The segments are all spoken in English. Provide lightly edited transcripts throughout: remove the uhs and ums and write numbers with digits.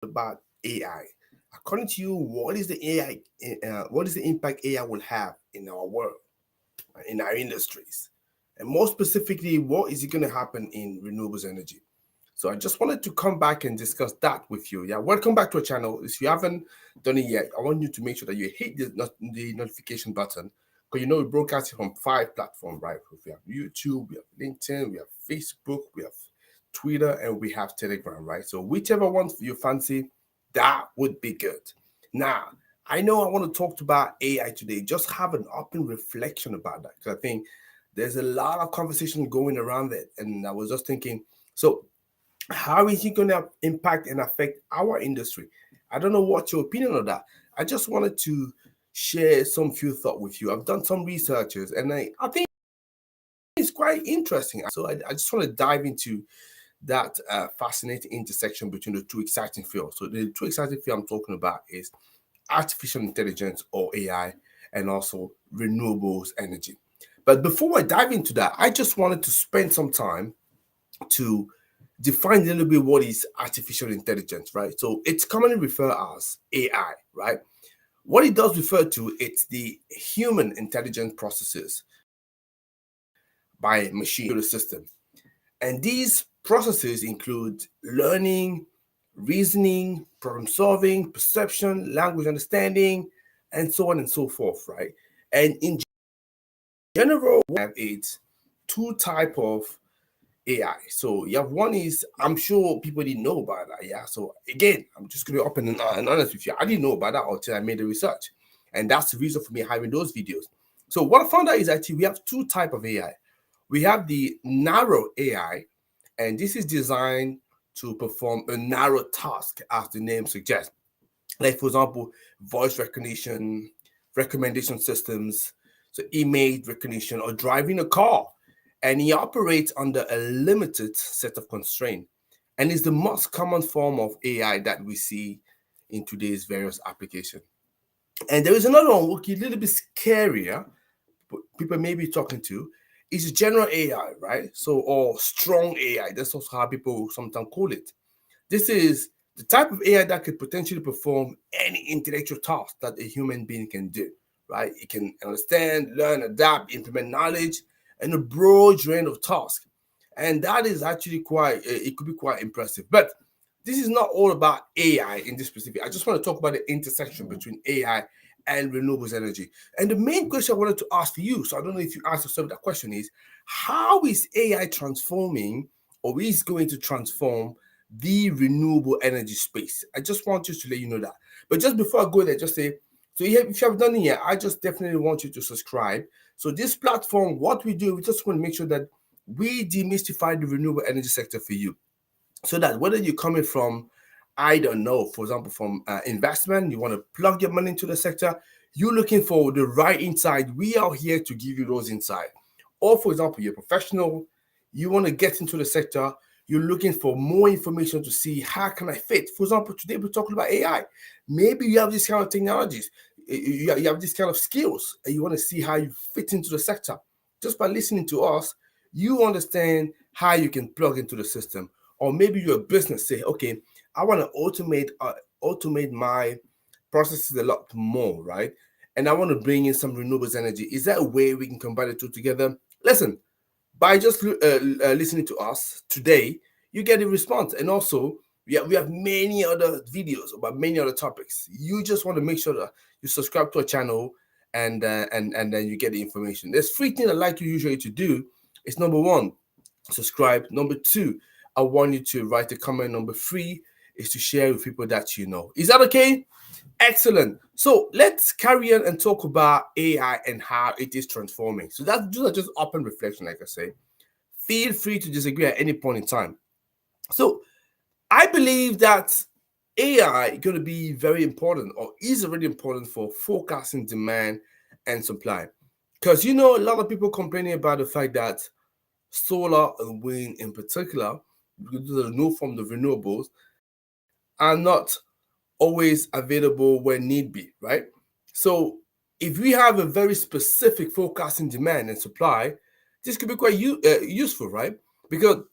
about AI. According to you, what is the AI? What is the impact AI will have in our world, in our industries, and more specifically, what is it going to happen in renewables energy? So I just wanted to come back and discuss that with you. Yeah, welcome back to our channel. If you haven't done it yet, I want you to make sure that you hit the notification button because we broadcast from 5 platforms, right? We have YouTube, we have LinkedIn, we have Facebook, we have Twitter, and we have Telegram, right? So whichever one you fancy, that would be good. Now, I know I want to talk about AI today. Just have an open reflection about that because I think there's a lot of conversation going around it, and I was just thinking, so how is it going to impact and affect our industry? I don't know what your opinion on that. I just wanted to share some few thought with you. I've done some researches, and I think it's quite interesting. So I just want to dive into that fascinating intersection between the two exciting fields. So the two exciting fields I'm talking about is artificial intelligence or AI, and also renewables energy. But before I dive into that, I just wanted to spend some time to define a little bit what is artificial intelligence, right? So it's commonly referred as AI, right? What it does refer to, it's the human intelligent processes by machine to the system. And these processes include learning, reasoning, problem solving, perception, language understanding, and so on and so forth, right? And in general, we have two type of AI. So you have one is, I'm sure people didn't know about that. Yeah. So again, I'm just gonna be open and honest with you. I didn't know about that until I made the research. And that's the reason for me having those videos. So what I found out is actually we have two type of AI. We have the narrow AI, and this is designed to perform a narrow task, as the name suggests. Like for example, voice recognition, recommendation systems, so image recognition, or driving a car. And he operates under a limited set of constraints and is the most common form of AI that we see in today's various applications. And there is another one, which is a little bit scarier, but people may be talking to, is general AI, right? So, or strong AI. That's also how people sometimes call it. This is the type of AI that could potentially perform any intellectual task that a human being can do, right? It can understand, learn, adapt, implement knowledge, and a broad range of tasks. And that is actually it could be quite impressive. But this is not all about AI in this specific. I just want to talk about the intersection between AI and renewables energy. And the main question I wanted to ask for you, so I don't know if you asked yourself that question, is how is AI transforming or is going to transform the renewable energy space? I just want you to let you know that. But just before I go there, just say, so if you have done it yet, I just definitely want you to subscribe. So this platform, what we do, we just want to make sure that we demystify the renewable energy sector for you, so that whether you're coming from, I don't know, for example, from investment, you want to plug your money into the sector, you're looking for the right insight, we are here to give you those insights. Or for example, you're a professional, you want to get into the sector, you're looking for more information to see how can I fit. For example, today we're talking about AI. Maybe you have this kind of technologies, you have this kind of skills, and you want to see how you fit into the sector. Just by listening to us, you understand how you can plug into the system. Or maybe you're a business, say, okay, I want to automate my processes a lot more, right? And I want to bring in some renewables energy. Is that a way we can combine the two together? Listen, by just listening to us today, you get a response. And also, we have many other videos about many other topics. You just want to make sure that you subscribe to our channel, and then you get the information. There's three things I like you usually to do. It's number one, subscribe. Number two, I want you to write a comment. Number three is to share with people that you know. Is that okay? Excellent. So let's carry on and talk about AI and how it is transforming. So that's just open reflection, like I say. Feel free to disagree at any point in time. So I believe that AI is going to be very important, or is already important, for forecasting demand and supply. Because a lot of people complaining about the fact that solar and wind in particular, the new form of renewables, are not always available when need be, right? So if we have a very specific forecasting demand and supply, this could be quite useful, right? Because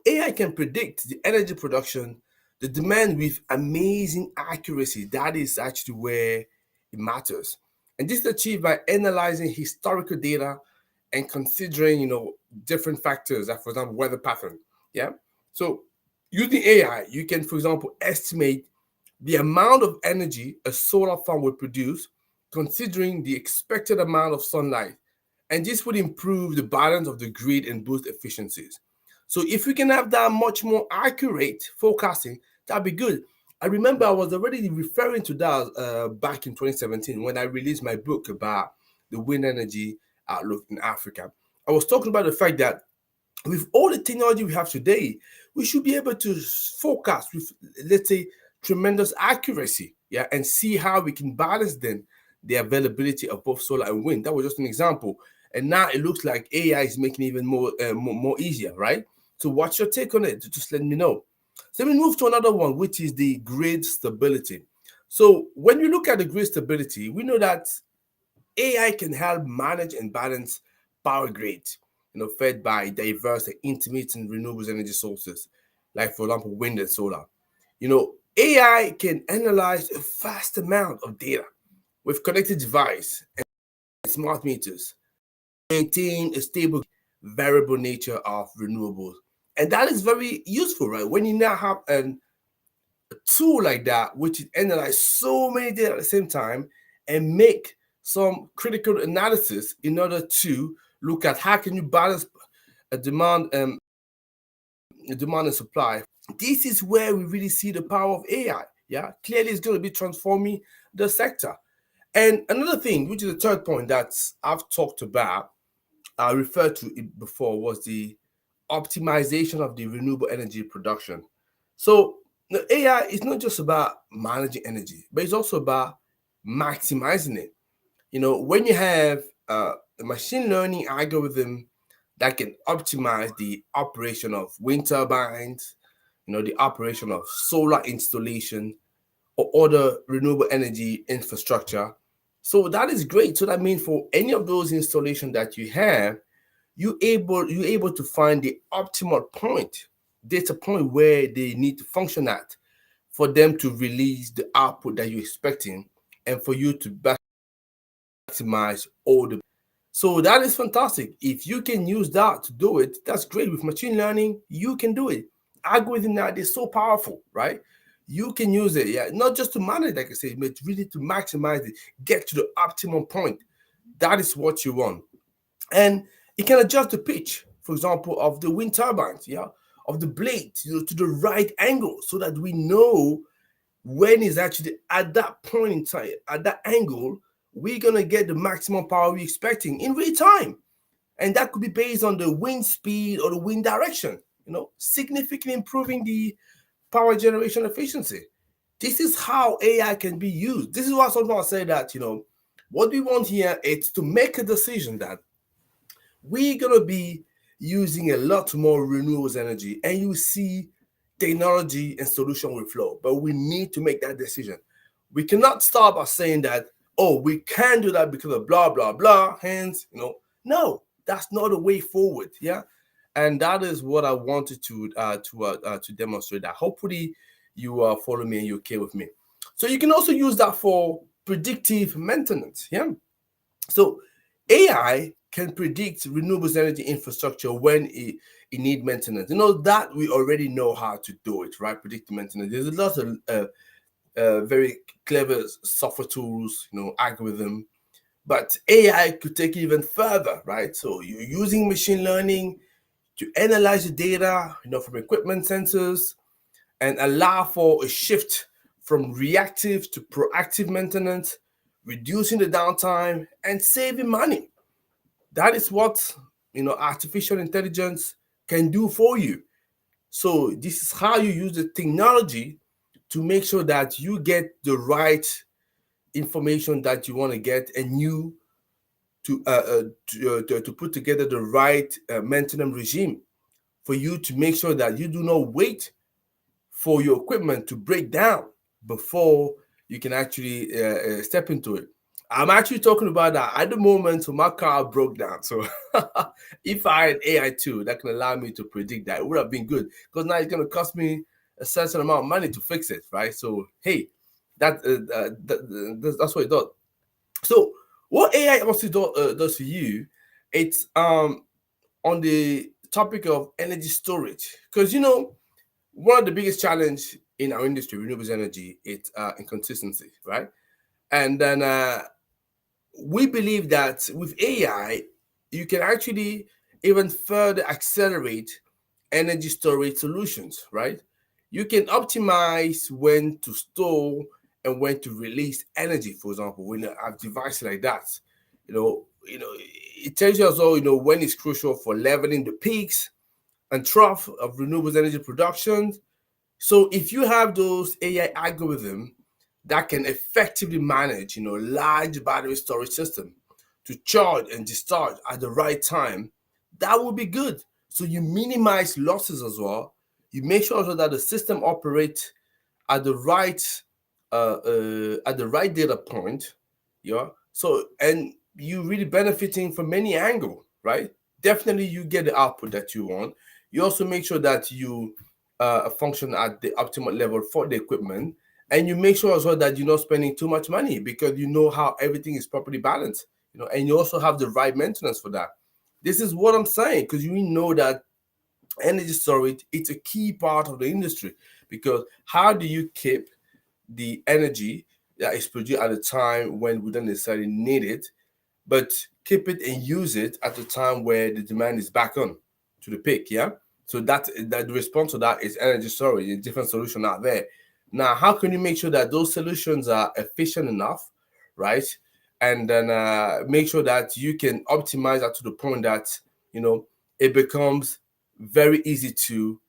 AI can predict the energy production, the demand with amazing accuracy. That is actually where it matters. And this is achieved by analyzing historical data and considering, different factors, like for example, weather pattern. Yeah. So using AI, you can, for example, estimate the amount of energy a solar farm will produce, considering the expected amount of sunlight. And this would improve the balance of the grid and boost efficiencies. So if we can have that much more accurate forecasting, that'd be good. I remember I was already referring to that back in 2017 when I released my book about the wind energy outlook in Africa. I was talking about the fact that with all the technology we have today, we should be able to forecast with, let's say, tremendous accuracy, yeah, and see how we can balance then the availability of both solar and wind. That was just an example, and now it looks like AI is making it even more easier, right? So, what's your take on it? Just let me know. So, let me move to another one, which is the grid stability. So, when you look at the grid stability, we know that AI can help manage and balance power grids, fed by diverse and intermittent renewable energy sources, like for example, wind and solar. AI can analyze a vast amount of data with connected device and smart meters, maintain a stable variable nature of renewables. And that is very useful, right? When you now have a tool like that, which analyze so many data at the same time and make some critical analysis in order to look at how can you balance a demand and supply. This is where we really see the power of AI. Yeah, clearly it's going to be transforming the sector. And another thing, which is the third point that I've talked about, I referred to it before, was the optimization of the renewable energy production. So the AI is not just about managing energy, but it's also about maximizing it. When you have a machine learning algorithm that can optimize the operation of wind turbines, the operation of solar installation or other renewable energy infrastructure. So that is great. So that means for any of those installations that you have, you're able to find the optimal point, data point where they need to function at for them to release the output that you're expecting and for you to maximize all the. So that is fantastic. If you can use that to do it, that's great. With machine learning, you can do it. Algorithm now is so powerful, right? You can use it, yeah, not just to manage, like I said, but really to maximize it, get to the optimum point. That is what you want. And it can adjust the pitch, for example, of the wind turbines, yeah, of the blade, to the right angle, so that we know when is actually at that point in time, at that angle, we're gonna get the maximum power we're expecting in real time. And that could be based on the wind speed or the wind direction, significantly improving the power generation efficiency. This is how AI can be used. This is why sometimes I say that, what we want here is to make a decision that we're going to be using a lot more renewables energy, and you see technology and solution will flow. But we need to make that decision. We cannot start by saying that, oh, we can do that because of blah, blah, blah. Hence, no, that's not a way forward. Yeah. And that is what I wanted to demonstrate. That hopefully you follow me and you're okay with me. So you can also use that for predictive maintenance. Yeah. So AI can predict renewables energy infrastructure when it need maintenance. That we already know how to do it, right? Predictive maintenance. There's a lot of very clever software tools, algorithm, but AI could take it even further, right? So you're using machine learning to analyze the data, from equipment sensors and allow for a shift from reactive to proactive maintenance, reducing the downtime and saving money. That is what artificial intelligence can do for you. So this is how you use the technology to make sure that you get the right information that you want to get, and you to put together the right maintenance regime for you to make sure that you do not wait for your equipment to break down before you can actually step into it. I'm actually talking about that at the moment. So my car broke down. So if I had AI tool that can allow me to predict that, it would have been good, because now it's going to cost me a certain amount of money to fix it, right? So hey, that's what it does. So what AI also does for you, it's on the topic of energy storage, because one of the biggest challenge in our industry, renewables energy, it's inconsistency, right? And then we believe that with AI, you can actually even further accelerate energy storage solutions, right? You can optimize when to store and when to release energy. For example, when you have devices like that, it tells you as well, when it's crucial for leveling the peaks and trough of renewables energy production. So if you have those AI algorithms that can effectively manage, large battery storage system to charge and discharge at the right time, that would be good. So you minimize losses as well. You make sure also that the system operates at the right data point. Yeah. So and you really benefiting from many angle, right? Definitely you get the output that you want. You also make sure that you function at the optimal level for the equipment, and you make sure as well that you're not spending too much money because you know how everything is properly balanced. And you also have the right maintenance for that. This is what I'm saying, because you know that energy storage, it's a key part of the industry, because how do you keep the energy that is produced at a time when we don't necessarily need it, but keep it and use it at the time where the demand is back on to the peak? Yeah. So that the response to that is energy storage, a different solution out there. Now, how can you make sure that those solutions are efficient enough, right? And then make sure that you can optimize that to the point that it becomes very easy to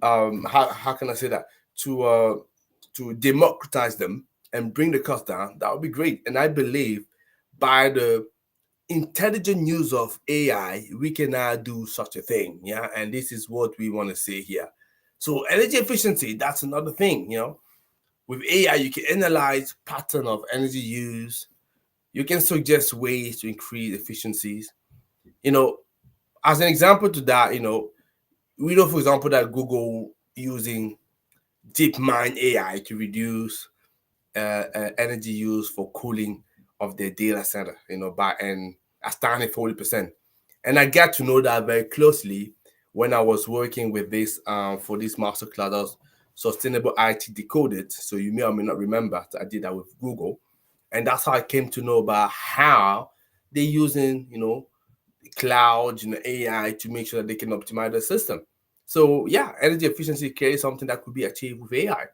how can I say that, to democratize them and bring the cost down. That would be great. And I believe by the intelligent use of AI, we can now do such a thing. Yeah. And this is what we want to say here. So energy efficiency, that's another thing. With AI, you can analyze pattern of energy use. You can suggest ways to increase efficiencies. You know, as an example to that, we know, for example, that Google using DeepMind AI to reduce energy use for cooling of their data center, by an astounding 40%. And I got to know that very closely when I was working with this for this masterclass, Sustainable IT Decoded. So you may or may not remember that I did that with Google. And that's how I came to know about how they're using, cloud, AI to make sure that they can optimize the system. So yeah, energy efficiency is something that could be achieved with AI.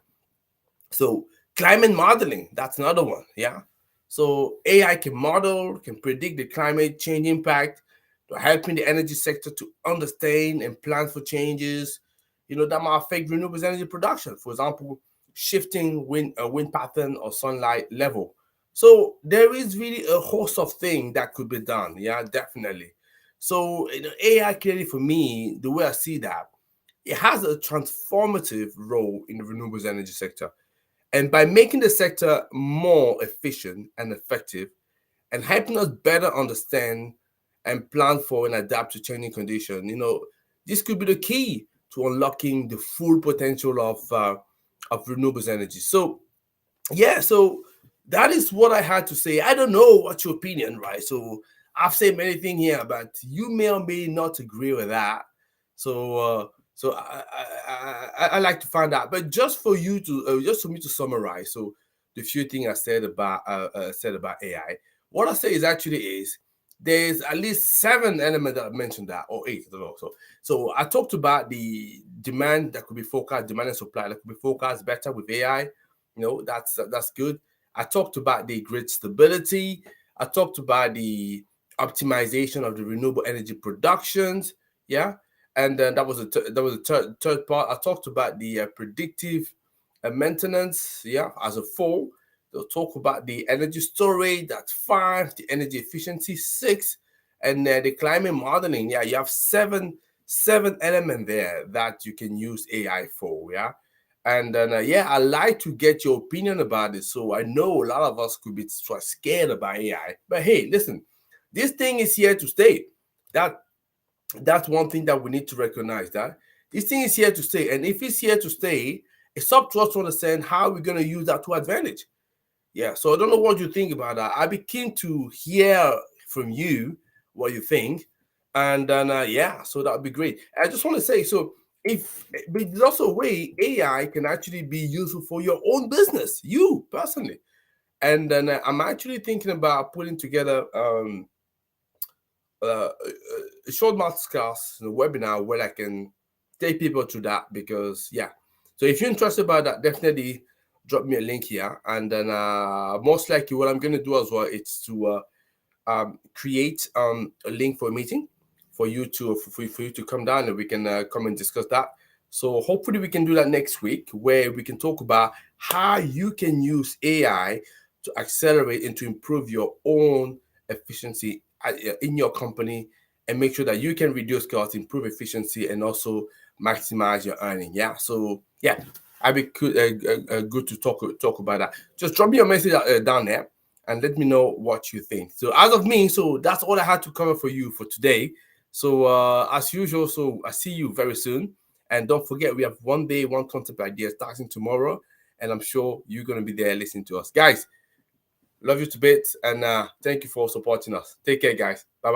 So climate modeling, that's another one. Yeah. So AI can model, can predict the climate change impact, to helping the energy sector to understand and plan for changes, that might affect renewables energy production. For example, shifting wind pattern or sunlight level. So there is really a host of things that could be done. Yeah, definitely. So AI clearly, for me, the way I see that, it has a transformative role in the renewables energy sector. And by making the sector more efficient and effective and helping us better understand and plan for and adapt to changing conditions, this could be the key to unlocking the full potential of renewables energy. So yeah, so that is what I had to say. I don't know what's your opinion, right? So I've said many things here, but you may or may not agree with that. So I like to find out. But just for you to just for me to summarize, so the few things I said about AI, what I say is actually is there's at least 7 elements that I mentioned, that, or 8, I don't know. So I talked about the demand that could be forecast, demand and supply that could be forecast better with AI. That's good. I talked about the grid stability. I talked about the optimization of the renewable energy productions. Yeah. And then that was the third part. I talked about the predictive maintenance. Yeah, as a full. They'll talk about the energy storage. That's 5. The energy efficiency, 6. And the climate modeling. Yeah, you have seven elements there that you can use AI for. Yeah. And then, yeah, I like to get your opinion about it. So I know a lot of us could be scared about AI. But hey, listen, this thing is here to stay. That's one thing that we need to recognize, that this thing is here to stay. And if it's here to stay It's up to us to understand how we're going to use that to advantage. Yeah, so I don't know what you think about that. I'd be keen to hear from you what you think, and then yeah, so that would be great. I just want to say, so if but there's also a way AI can actually be useful for your own business, you personally, and then I'm actually thinking about putting together a short masterclass, a webinar where I can take people through that, because yeah. So if you're interested about that, definitely drop me a link here, and then most likely what I'm going to do as well is to create a link for a meeting for you to come down, and we can come and discuss that. So hopefully we can do that next week, where we can talk about how you can use AI to accelerate and to improve your own efficiency in your company, and make sure that you can reduce costs, improve efficiency, and also maximize your earning. Yeah. So yeah, I'd be good to talk about that. Just drop me a message down there and let me know what you think. So as of me, so that's all I had to cover for you for today. So as usual, so I see you very soon. And don't forget, we have one day, one concept idea starting tomorrow. And I'm sure you're going to be there listening to us. Guys, love you to bits. And thank you for supporting us. Take care, guys. Bye-bye.